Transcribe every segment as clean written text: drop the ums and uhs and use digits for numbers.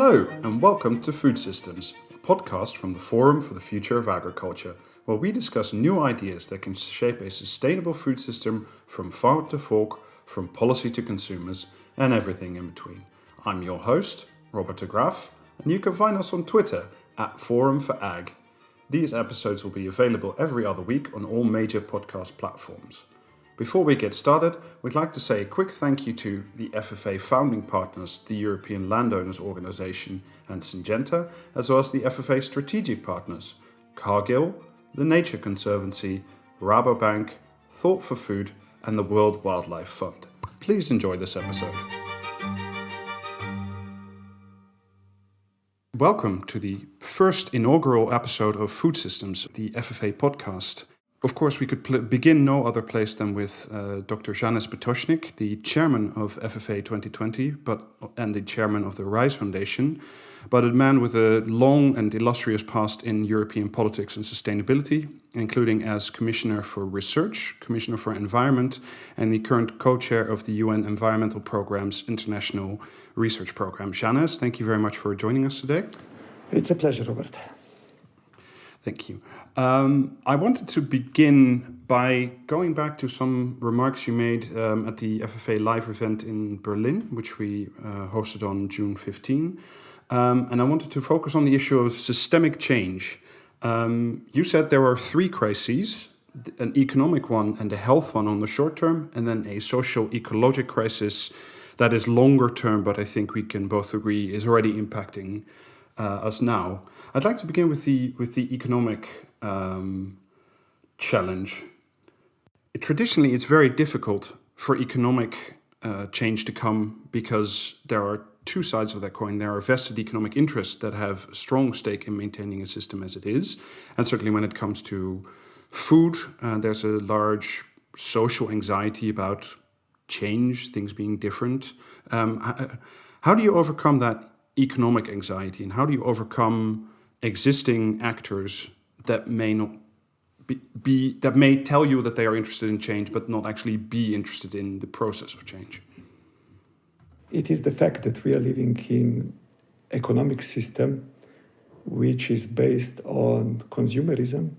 Hello and welcome to Food Systems, a podcast from the Forum for the Future of Agriculture, where we discuss new ideas that can shape a sustainable food system from farm to fork, from policy to consumers, and everything in between. I'm your host, Robert de Graaf, and you can find us on Twitter at Forum for Ag. These episodes will be available every other week on all major podcast platforms. Before we get started, we'd like to say a quick thank you to the FFA founding partners, the European Landowners Organization and Syngenta, as well as the FFA strategic partners, Cargill, the Nature Conservancy, Rabobank, Thought for Food, and the World Wildlife Fund. Please enjoy this episode. Welcome to the first inaugural episode of Food Systems, the FFA podcast. Of course, we could begin no other place than with Dr. Janez Potočnik, the chairman of FFA 2020 and the chairman of the RISE Foundation, but a man with a long and illustrious past in European politics and sustainability, including as Commissioner for Research, Commissioner for Environment, and the current co-chair of the UN Environmental Programme's International Research Programme. Janez, thank you very much for joining us today. It's a pleasure, Robert. Thank you. I wanted to begin by going back to some remarks you made at the FFA Live event in Berlin, which we hosted on June 15. And I wanted to focus on the issue of systemic change. You said there are three crises, an economic one and a health one on the short term, and then a social-ecologic crisis that is longer term, but I think we can both agree is already impacting us now. I'd like to begin with the economic challenge. Traditionally, it's very difficult for economic change to come because there are two sides of that coin. There are vested economic interests that have a strong stake in maintaining a system as it is. And certainly when it comes to food, there's a large social anxiety about change, things being different. How do you overcome that economic anxiety, and how do you overcome existing actors that may not that may tell you that they are interested in change but not actually be interested in the process of change? It is the fact that we are living in economic system which is based on consumerism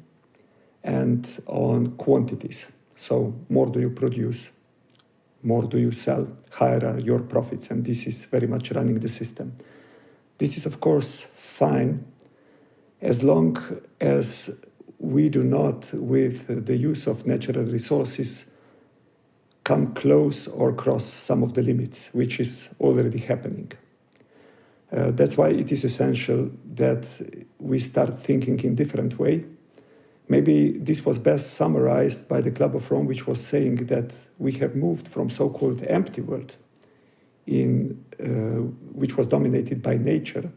and on quantities. So more do you produce, more do you sell, higher are your profits, and this is very much running the system. This is, of course, fine as long as we do not, with the use of natural resources, come close or cross some of the limits, which is already happening. That's why it is essential that we start thinking in different way. Maybe this was best summarized by the Club of Rome, which was saying that we have moved from so-called empty world, which was dominated by nature,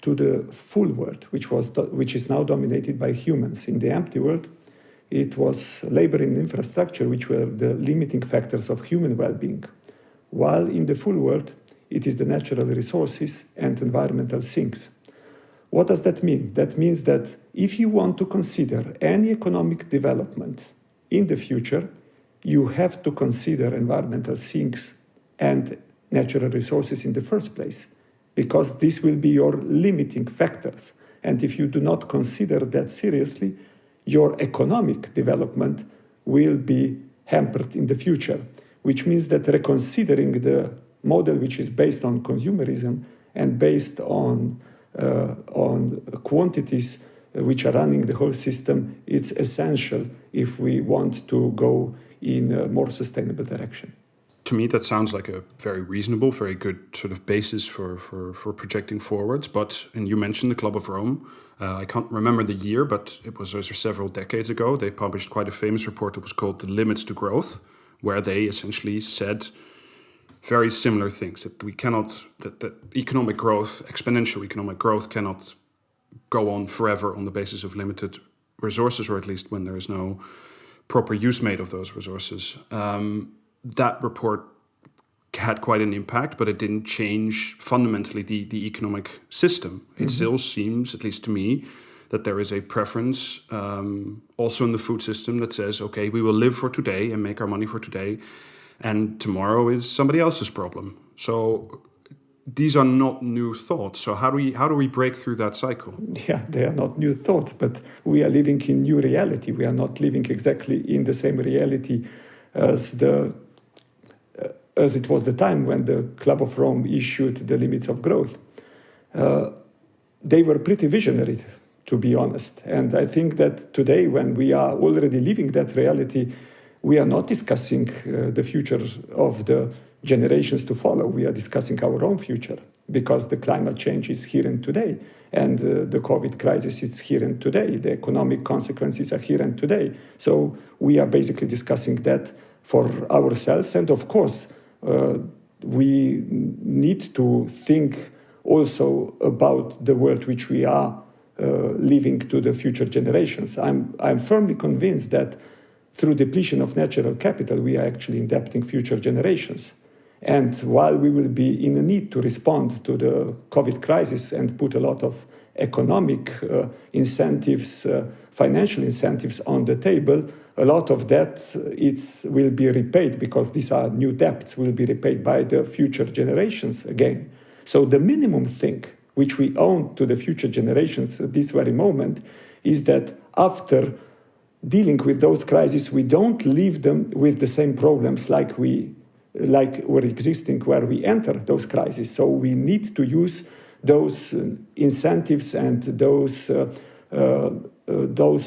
to the full world, which is now dominated by humans. In the empty world, it was labor and infrastructure which were the limiting factors of human well-being, while in the full world, it is the natural resources and environmental things. What does that mean? That means that if you want to consider any economic development in the future, you have to consider environmental things and natural resources in the first place, because this will be your limiting factors. And if you do not consider that seriously, your economic development will be hampered in the future, which means that reconsidering the model which is based on consumerism and based on quantities which are running the whole system, it's essential if we want to go in a more sustainable direction. To me, that sounds like a very reasonable, very good sort of basis for projecting forwards. And you mentioned the Club of Rome. I can't remember the year, but it was several decades ago. They published quite a famous report that was called The Limits to Growth, where they essentially said very similar things, that we cannot, that economic growth, exponential economic growth cannot go on forever on the basis of limited resources, or at least when there is no proper use made of those resources. That report had quite an impact, but it didn't change fundamentally the economic system. It still seems, at least to me, that there is a preference also in the food system that says, okay, we will live for today and make our money for today, and tomorrow is somebody else's problem. So these are not new thoughts. So how do we break through that cycle? Yeah, they are not new thoughts, but we are living in new reality. We are not living exactly in the same reality as it was the time when the Club of Rome issued the limits of growth. They were pretty visionary, to be honest. And I think that today, when we are already living that reality, we are not discussing the future of the generations to follow. We are discussing our own future, because the climate change is here and today, and the COVID crisis is here and today. The economic consequences are here and today. So we are basically discussing that for ourselves. And of course, we need to think also about the world which we are leaving to the future generations. I'm firmly convinced that through depletion of natural capital, we are actually indebting future generations. And while we will be in a need to respond to the COVID crisis and put a lot of economic incentives, financial incentives on the table, a lot of that will be repaid, because these are new debts, will be repaid by the future generations again. So the minimum thing which we owe to the future generations at this very moment is that after dealing with those crises, we don't leave them with the same problems like were existing where we enter those crises. So we need to use those incentives and those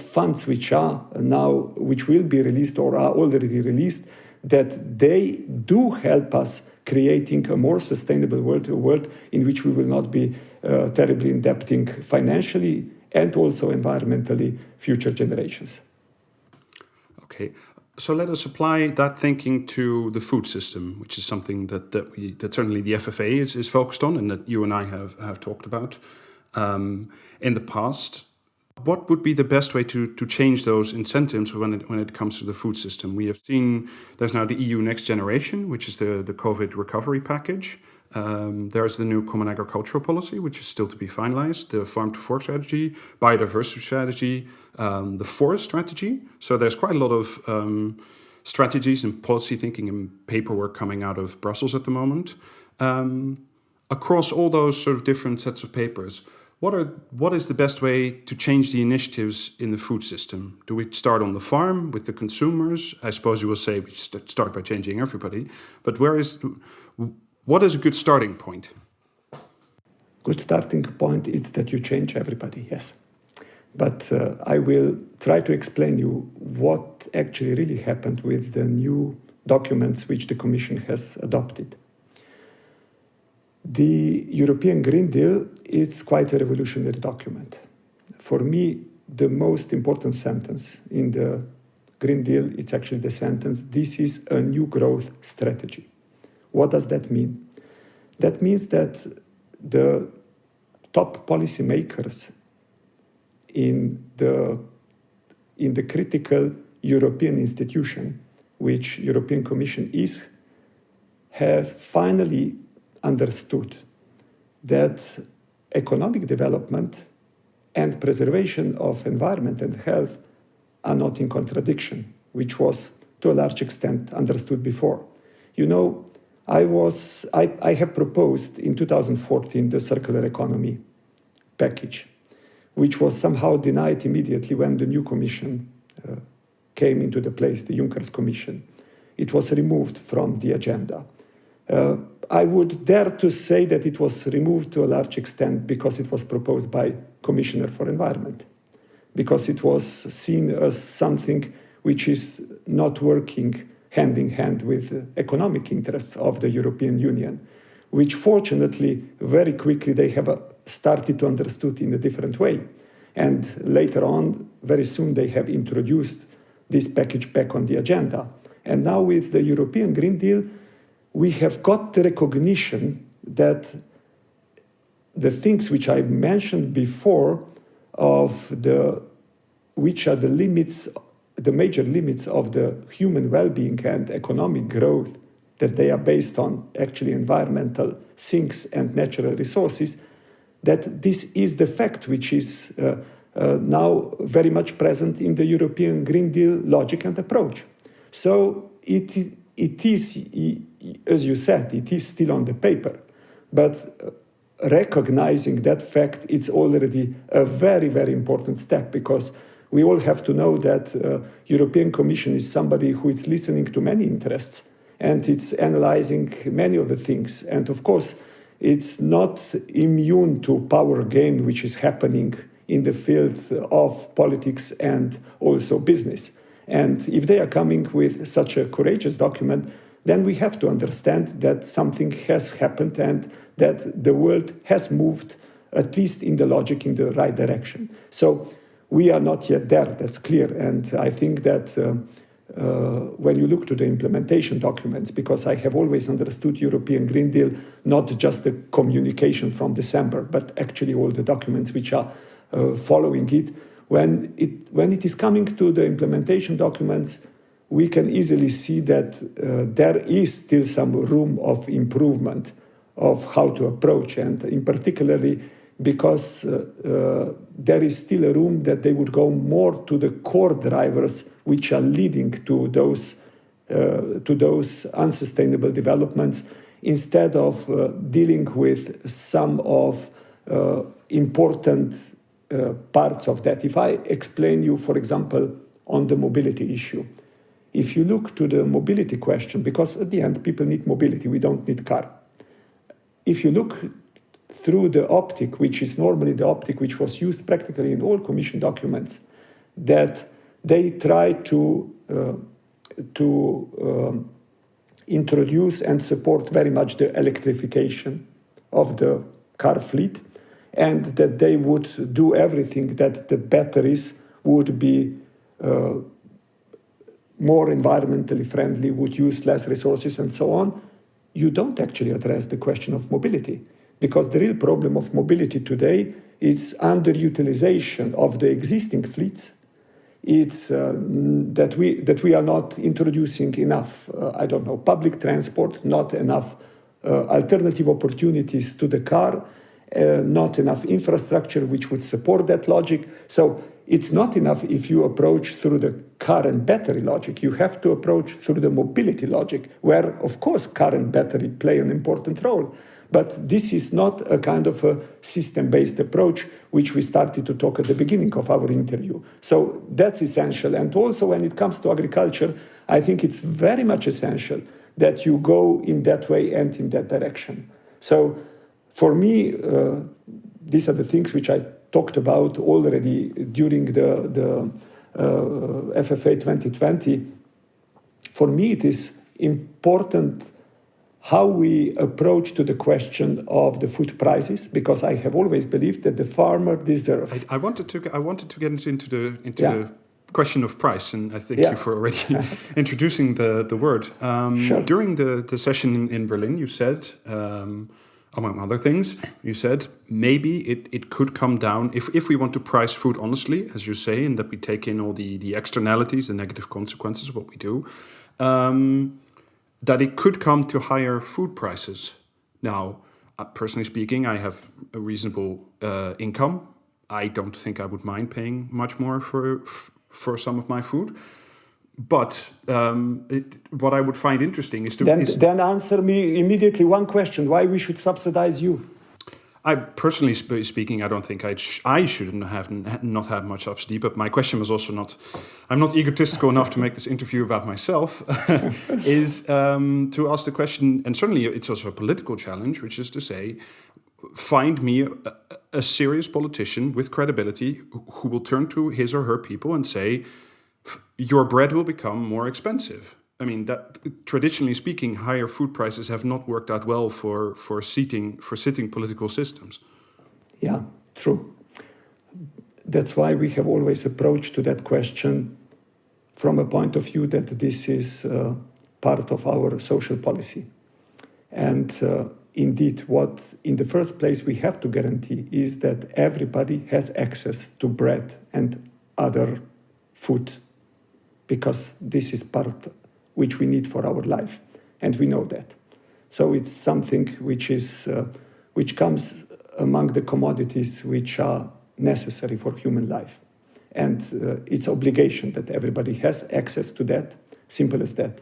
funds which will be released or are already released, that they do help us creating a more sustainable world, a world in which we will not be terribly indebting financially and also environmentally future generations. Okay, so let us apply that thinking to the food system, which is something that certainly the FFA is focused on, and that you and I have talked about in the past. What would be the best way to change those incentives when it comes to the food system? We have seen there's now the EU Next Generation, which is the COVID recovery package. There's the new Common Agricultural Policy, which is still to be finalized, the Farm to Fork strategy, biodiversity strategy, the forest strategy. So there's quite a lot of strategies and policy thinking and paperwork coming out of Brussels at the moment. Across all those sort of different sets of papers, what is the best way to change the initiatives in the food system? Do we start on the farm with the consumers? I suppose you will say we start by changing everybody. But what is a good starting point? Good starting point is that you change everybody, yes. But I will try to explain you what actually really happened with the new documents which the Commission has adopted. The European Green Deal is quite a revolutionary document. For me, the most important sentence in the Green Deal, it's actually the sentence, "This is a new growth strategy." What does that mean? That means that the top policymakers in the critical European institution, which European Commission is, have finally understood that economic development and preservation of environment and health are not in contradiction, which was to a large extent understood before. You know, I have proposed in 2014 the circular economy package, which was somehow denied immediately when the new Commission came into the place, the Juncker's Commission. It was removed from the agenda. I would dare to say that it was removed to a large extent because it was proposed by Commissioner for Environment, because it was seen as something which is not working hand in hand with economic interests of the European Union, which fortunately very quickly they have started to understood in a different way. And later on, very soon they have introduced this package back on the agenda. And now with the European Green Deal, we have got the recognition that the things which I mentioned before which are the limits, the major limits of the human well-being and economic growth, that they are based on actually environmental sinks and natural resources, that this is the fact which is now very much present in the European Green Deal logic and approach. So it is, as you said, it is still on the paper, But recognizing that fact, it's already a very, very important step, because we all have to know that European Commission is somebody who is listening to many interests, and it's analyzing many of the things. And of course, it's not immune to power game which is happening in the field of politics and also business. And if they are coming with such a courageous document, then we have to understand that something has happened and that the world has moved, at least in the logic, in the right direction. So we are not yet there, that's clear. And I think that when you look to the implementation documents, because I have always understood European Green Deal, not just the communication from December, but actually all the documents which are following it, when it is coming to the implementation documents, we can easily see that there is still some room of improvement of how to approach, and in particularly because there is still a room that they would go more to the core drivers which are leading to those unsustainable developments, instead of dealing with some of important parts of that. If I explain you, for example, on the mobility issue, if you look to the mobility question, because at the end people need mobility, we don't need car. If you look through the optic, which is normally the optic which was used practically in all Commission documents, that they try to introduce and support very much the electrification of the car fleet, and that they would do everything that the batteries would be more environmentally friendly, would use less resources and so on. You don't actually address the question of mobility, because the real problem of mobility today is underutilization of the existing fleets. It's that we are not introducing enough, public transport, not enough alternative opportunities to the car, not enough infrastructure which would support that logic. So it's not enough if you approach through the car and battery logic. You have to approach through the mobility logic, where, of course, car and battery play an important role. But this is not a kind of a system-based approach, which we started to talk at the beginning of our interview. So that's essential. And also when it comes to agriculture, I think it's very much essential that you go in that way and in that direction. So for me, these are the things which I talked about already during the FFA 2020. For me, it is important how we approach to the question of the food prices, because I have always believed that the farmer deserves. I wanted to get into the question of price, and I thank you for already introducing the word. Sure. During the session in Berlin, you said, among other things, you said maybe it could come down, if we want to price food honestly, as you say, and that we take in all the externalities, the negative consequences of what we do, that it could come to higher food prices. Now, personally speaking, I have a reasonable income. I don't think I would mind paying much more for some of my food. But what I would find interesting is to... Then answer me immediately one question: why we should subsidize you? I personally speaking, I don't think I should not have much subsidy. But my question was also not... I'm not egotistical enough to make this interview about myself. is to ask the question, and certainly it's also a political challenge, which is to say, find me a serious politician with credibility who will turn to his or her people and say, your bread will become more expensive. I mean, that traditionally speaking, higher food prices have not worked out well for sitting political systems. Yeah, true. That's why we have always approached to that question from a point of view that this is part of our social policy. And indeed, what in the first place we have to guarantee is that everybody has access to bread and other food, because this is part which we need for our life, and we know that. So it's something which comes among the commodities which are necessary for human life, and it's obligation that everybody has access to that. Simple as that.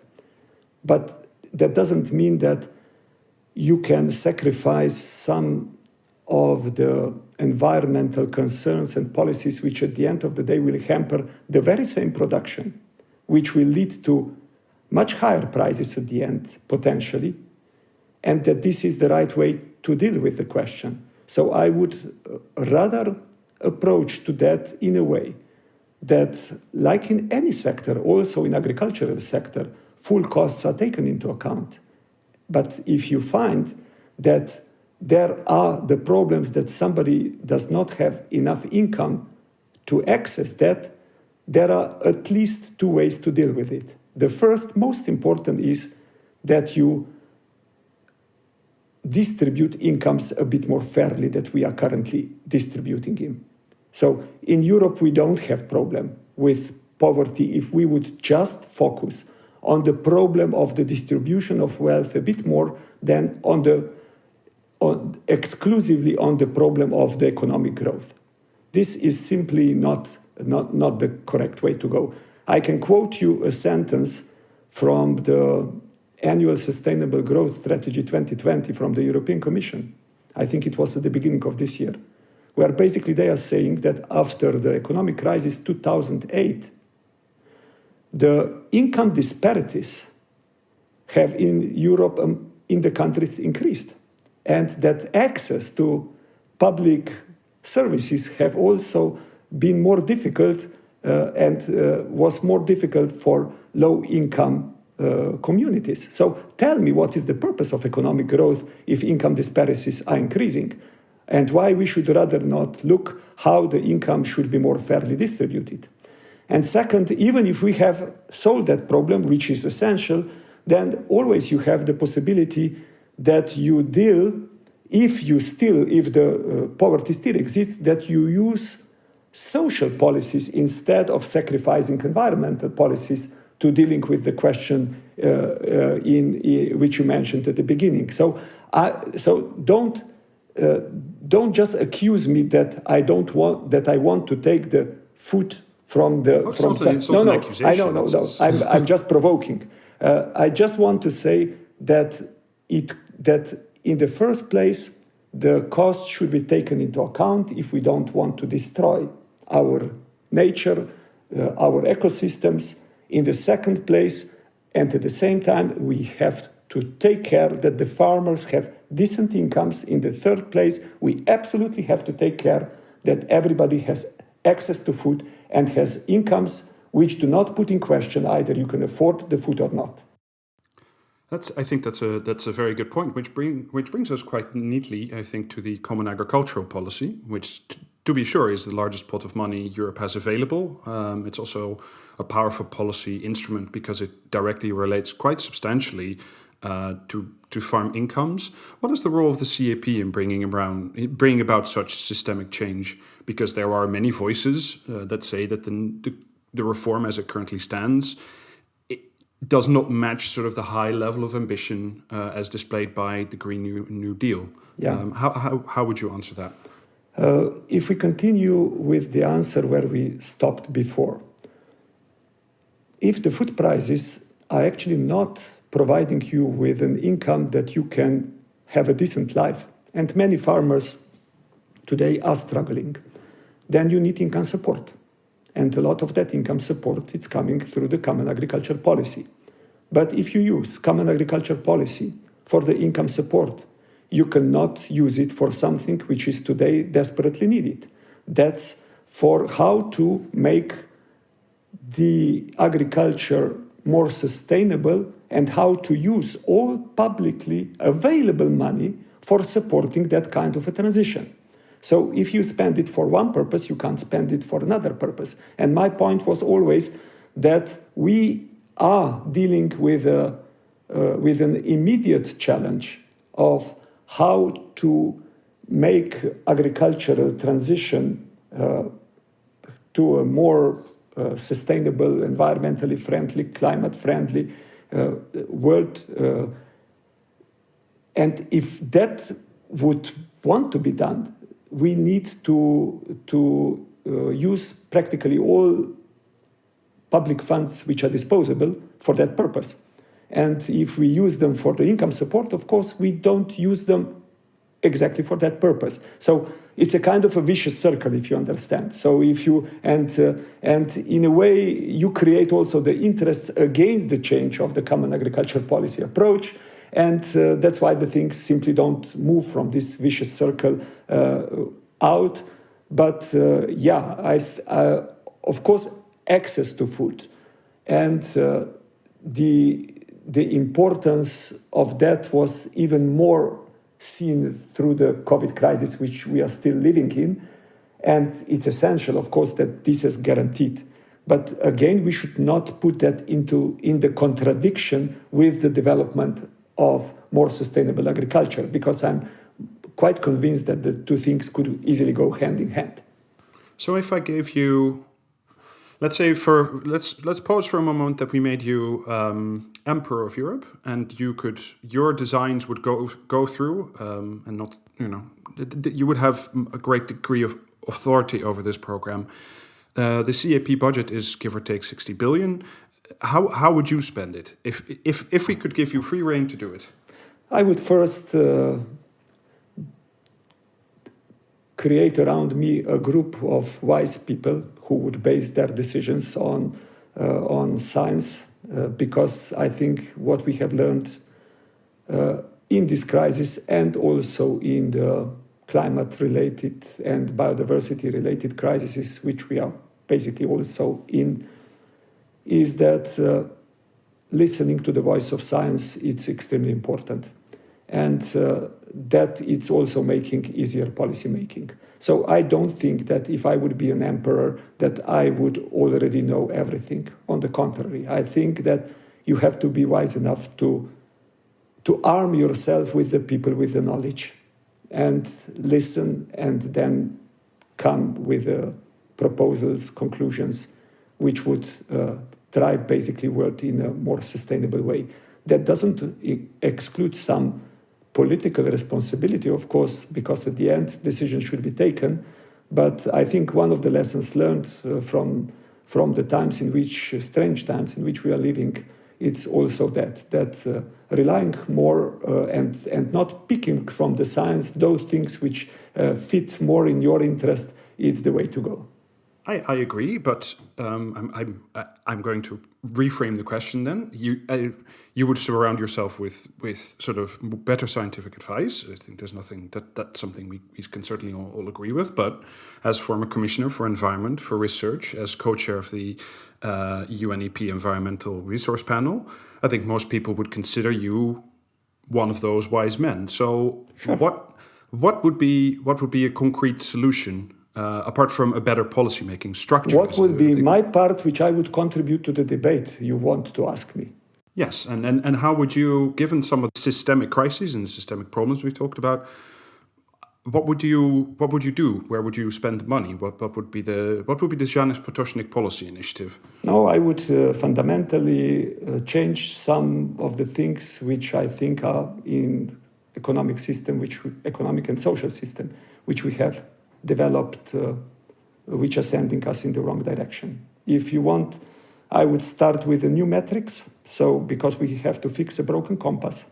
But that doesn't mean that you can sacrifice some of the environmental concerns and policies which at the end of the day will hamper the very same production, which will lead to much higher prices at the end, potentially, and that this is the right way to deal with the question. So I would rather approach to that in a way that, like in any sector, also in agricultural sector, full costs are taken into account. But if you find that there are the problems that somebody does not have enough income to access that, there are at least two ways to deal with it. The first, most important, is that you distribute incomes a bit more fairly than we are currently distributing them. So in Europe, we don't have problem with poverty if we would just focus on the problem of the distribution of wealth a bit more than exclusively on the problem of the economic growth. This is simply not the correct way to go. I can quote you a sentence from the Annual Sustainable Growth Strategy 2020 from the European Commission. I think it was at the beginning of this year, where basically they are saying that after the economic crisis 2008, the income disparities have in Europe, in the countries, increased, and that access to public services have also been more difficult and was more difficult for low-income communities. So tell me, what is the purpose of economic growth if income disparities are increasing? And why we should rather not look how the income should be more fairly distributed? And second, even if we have solved that problem, which is essential, then always you have the possibility that you deal, if the poverty still exists, that you use social policies instead of sacrificing environmental policies to dealing with the question which you mentioned at the beginning. So don't just accuse me that I want to take the food from the accusation. I know. I'm just provoking. I just want to say that in the first place, the cost should be taken into account if we don't want to destroy our nature, our ecosystems. In the second place, and at the same time, we have to take care that the farmers have decent incomes. In the third place, we absolutely have to take care that everybody has access to food and has incomes which do not put in question either you can afford the food or not. I think that's a very good point, which brings us quite neatly, I think, to the Common Agricultural Policy, which, to be sure, is the largest pot of money Europe has available. It's also a powerful policy instrument because it directly relates quite substantially to farm incomes. What is the role of the CAP in bringing about such systemic change? Because there are many voices that say that the reform as it currently stands does not match sort of the high level of ambition as displayed by the Green New Deal. Yeah. How would you answer that? If we continue with the answer where we stopped before, if the food prices are actually not providing you with an income that you can have a decent life, and many farmers today are struggling, then you need income support. And a lot of that income support is coming through the Common Agricultural Policy. But if you use Common Agricultural Policy for the income support, you cannot use it for something which is today desperately needed. That's for how to make the agriculture more sustainable and how to use all publicly available money for supporting that kind of a transition. So if you spend it for one purpose, you can't spend it for another purpose. And my point was always that we are dealing with an immediate challenge of how to make agricultural transition to a more sustainable, environmentally friendly, climate-friendly world. And if that would want to be done, we need to use practically all public funds which are disposable for that purpose. And if we use them for the income support, of course, we don't use them exactly for that purpose. So it's a kind of a vicious circle, if you understand. So if you, and in a way, you create also the interests against the change of the common agricultural policy approach. And that's why the things simply don't move from this vicious circle out. But of course, access to food and the importance of that was even more seen through the COVID crisis, which we are still living in. And it's essential, of course, that this is guaranteed. But again, we should not put that in the contradiction with the development of more sustainable agriculture, because I'm quite convinced that the two things could easily go hand in hand. So if I gave you, let's say let's pose for a moment that we made you Emperor of Europe, and your designs would go through, and not, you would have a great degree of authority over this program. The CAP budget is give or take 60 billion. How would you spend it if we could give you free rein to do it? I would first create around me a group of wise people who would base their decisions on science, because I think what we have learned in this crisis and also in the climate-related and biodiversity-related crises, which we are basically also in, is that listening to the voice of science is extremely important. And that it's also making easier policy making. So I don't think that if I would be an emperor that I would already know everything. On the contrary, I think that you have to be wise enough to arm yourself with the people with the knowledge and listen and then come with proposals, conclusions, which would drive basically world in a more sustainable way. That doesn't exclude some political responsibility, of course, because at the end, decisions should be taken. But I think one of the lessons learned from the times in which, strange times in which we are living, it's also that relying more and not picking from the science those things which fit more in your interest, is the way to go. I agree, but I'm going to reframe the question then. You would surround yourself with sort of better scientific advice. I think there's nothing that's something we can certainly all agree with. But as former commissioner for environment, for research, as co-chair of the UNEP Environmental Resource Panel, I think most people would consider you one of those wise men. So sure. What would be a concrete solution? Apart from a better policy-making structure. What would be my part which I would contribute to the debate you want to ask me? Yes, and how would you, given some of the systemic crises and the systemic problems we've talked about, what would you do? Where would you spend money? What would be the Janez Potočnik policy initiative? No, I would fundamentally change some of the things which I think are in economic and social system, which we have developed, which are sending us in the wrong direction. If you want, I would start with the new metrics. So, because we have to fix a broken compass.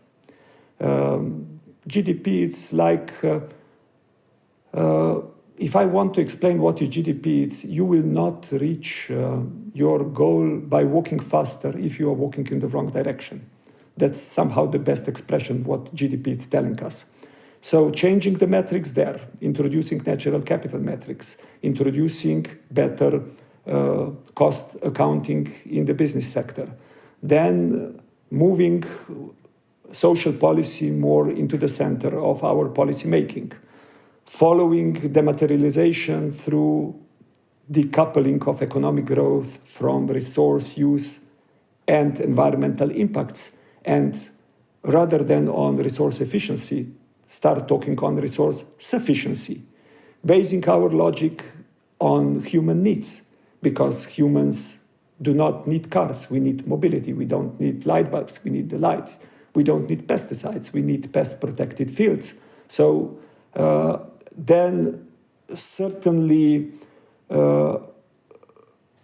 GDP, it's like, if I want to explain what is GDP, it's you will not reach your goal by walking faster if you are walking in the wrong direction. That's somehow the best expression what GDP is telling us. So changing the metrics there, introducing natural capital metrics, introducing better cost accounting in the business sector, then moving social policy more into the center of our policy making, following dematerialization through decoupling of economic growth from resource use and environmental impacts, and rather than on resource efficiency, start talking on resource sufficiency, basing our logic on human needs, because humans do not need cars, we need mobility, we don't need light bulbs, we need the light, we don't need pesticides, we need pest-protected fields. So then certainly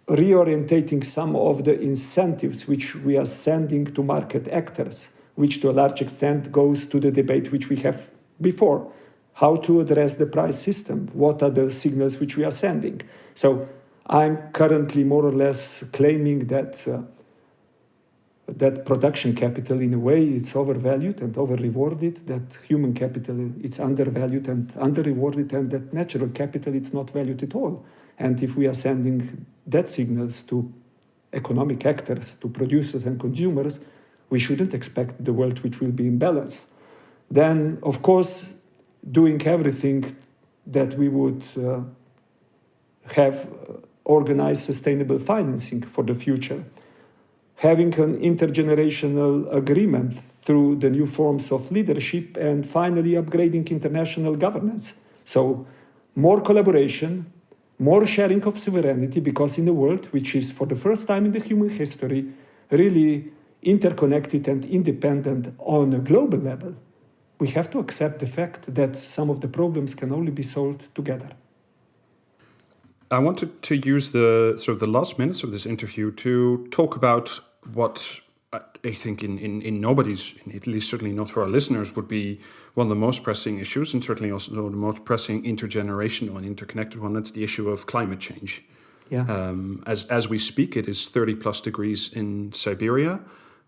reorientating some of the incentives which we are sending to market actors, which to a large extent goes to the debate which we have before. How to address the price system? What are the signals which we are sending? So I'm currently more or less claiming that that production capital, in a way, it's overvalued and over-rewarded, that human capital, it's undervalued and under-rewarded, and that natural capital, it's not valued at all. And if we are sending that signals to economic actors, to producers and consumers, we shouldn't expect the world which will be in balance. Then, of course, doing everything that we would have organized sustainable financing for the future, having an intergenerational agreement through the new forms of leadership, and finally upgrading international governance. So more collaboration, more sharing of sovereignty, because in a world which is for the first time in the human history really interconnected and independent on a global level, we have to accept the fact that some of the problems can only be solved together. I wanted to use the last minutes of this interview to talk about what I think in nobody's, at least certainly not for our listeners, would be one of the most pressing issues, and certainly also the most pressing intergenerational and interconnected one. That's the issue of climate change. Yeah. As we speak, it is 30 plus degrees in Siberia.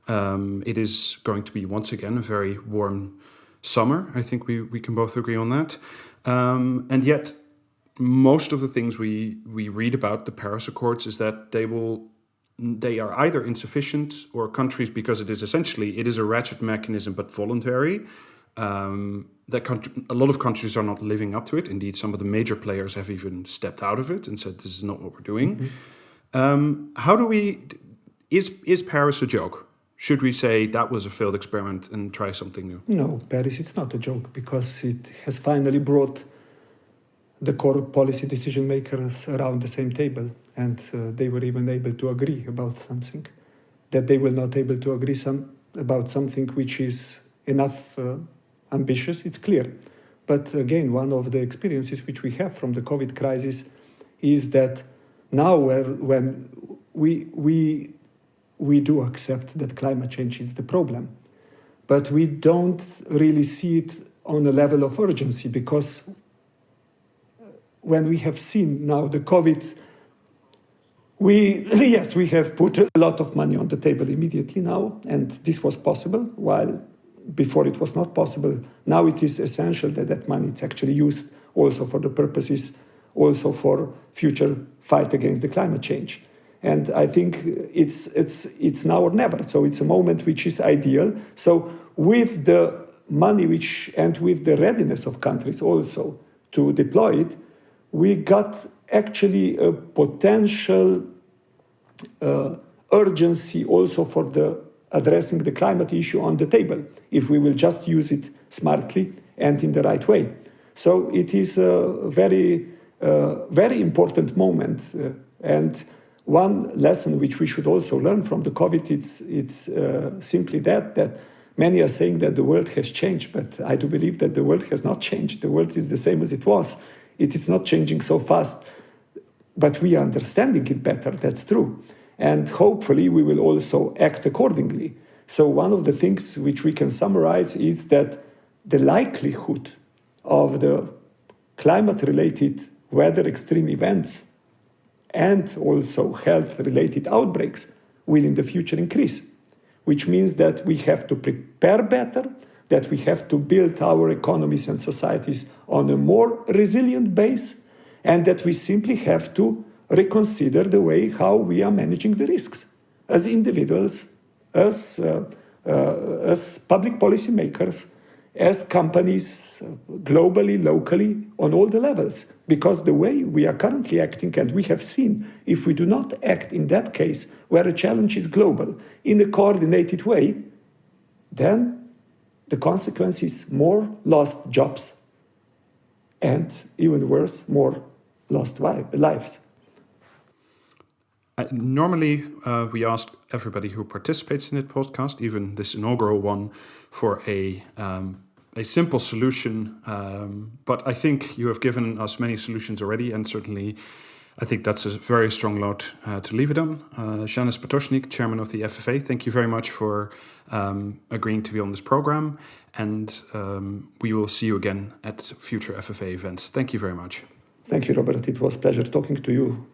It is going to be once again a very warm summer. I think we can both agree on that. And yet, most of the things we read about the Paris Accords is that they are either insufficient, or countries, because it is a ratchet mechanism but voluntary. A lot of countries are not living up to it. Indeed, some of the major players have even stepped out of it and said this is not what we're doing. Is Paris a joke? Should we say that was a failed experiment and try something new? No, Paris, it's not a joke, because it has finally brought the core policy decision makers around the same table, and they were even able to agree about something. That they were not able to agree about something which is enough ambitious, it's clear. But again, one of the experiences which we have from the COVID crisis is that now when we do accept that climate change is the problem, but we don't really see it on a level of urgency, because when we have seen now the COVID, we have put a lot of money on the table immediately now, and this was possible, while before it was not possible. Now it is essential that that money is actually used also for the purposes, also for future fight against the climate change. And I think it's now or never. So it's a moment which is ideal. So with the money and with the readiness of countries also to deploy it, we got actually a potential urgency also for addressing the climate issue on the table, if we will just use it smartly and in the right way. So it is a very, very important moment. And one lesson which we should also learn from the COVID, it's simply that many are saying that the world has changed, but I do believe that the world has not changed. The world is the same as it was. It is not changing so fast, but we are understanding it better, that's true. And hopefully we will also act accordingly. So one of the things which we can summarize is that the likelihood of the climate-related weather extreme events and also health-related outbreaks will in the future increase, which means that we have to prepare better, that we have to build our economies and societies on a more resilient base, and that we simply have to reconsider the way how we are managing the risks as individuals, as public policy makers, as companies, globally, locally, on all the levels. Because the way we are currently acting, and we have seen, if we do not act in that case, where a challenge is global, in a coordinated way, then the consequence is more lost jobs and, even worse, more lost lives. Normally, we ask everybody who participates in the podcast, even this inaugural one, for a simple solution. But I think you have given us many solutions already, and certainly I think that's a very strong note to leave it on. Janez Potočnik, Chairman of the FFA, thank you very much for agreeing to be on this program, and we will see you again at future FFA events. Thank you very much. Thank you, Robert. It was a pleasure talking to you.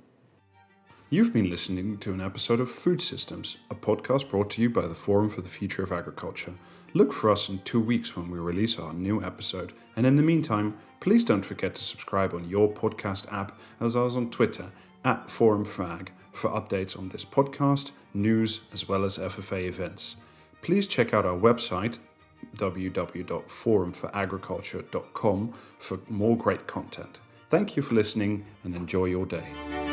You've been listening to an episode of Food Systems, a podcast brought to you by the Forum for the Future of Agriculture. Look for us in 2 weeks when we release our new episode. And in the meantime, please don't forget to subscribe on your podcast app as well as on Twitter @ForumFag for updates on this podcast, news, as well as FFA events. Please check out our website www.forumforagriculture.com for more great content. Thank you for listening and enjoy your day.